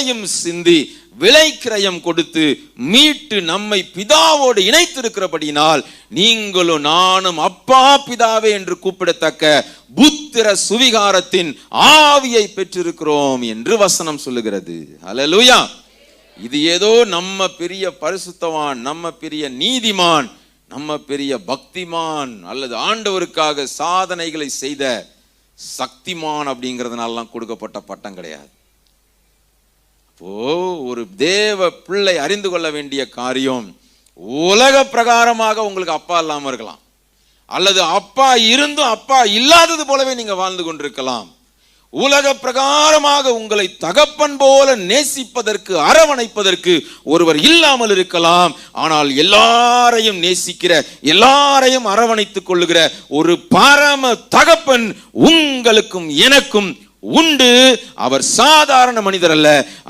ரத்தத்தையும் சிந்தி விலைக்கிரயம் கொடுத்து மீட்டு நம்மை பிதாவோடு இணைத்திருக்கிறபடினால் நீங்களும் நானும் அப்பா பிதாவே என்று கூப்பிடத்தக்க புத்திர சுவிகாரத்தின் ஆவியை பெற்றிருக்கிறோம் என்று வசனம் சொல்லுகிறது. ஹல்லேலூயா. இது ஏதோ நம்ம பெரிய பரிசுத்தவான், நம்ம பெரிய நீதிமான், நம்ம பெரிய பக்திமான் அல்லது ஆண்டவருக்காக சாதனைகளை செய்த சக்திமான் அப்படிங்கிறதுனாலாம் கொடுக்கப்பட்ட பட்டம் கிடையாது. ஒரு தேவ பிள்ளை அறிந்து கொள்ள வேண்டிய காரியம், உலக பிரகாரமாக உங்களுக்கு அப்பா இல்லாம இருக்கலாம், அல்லது அப்பா இருந்தும் அப்பா இல்லாதது போலவே நீங்க வாழ்ந்து கொண்டிருக்கலாம். உலக பிரகாரமாக உங்களை தகப்பன் போல நேசிப்பதற்கு அரவணைப்பதற்கு ஒருவர் இல்லாமல் இருக்கலாம். ஆனால் எல்லாரையும் நேசிக்கிற, எல்லாரையும் அரவணைத்துக் கொள்ளுகிற ஒரு பரம தகப்பன் உங்களுக்கும் எனக்கும் உண்டு. அவர் சாதாரண மனிதர் அல்ல,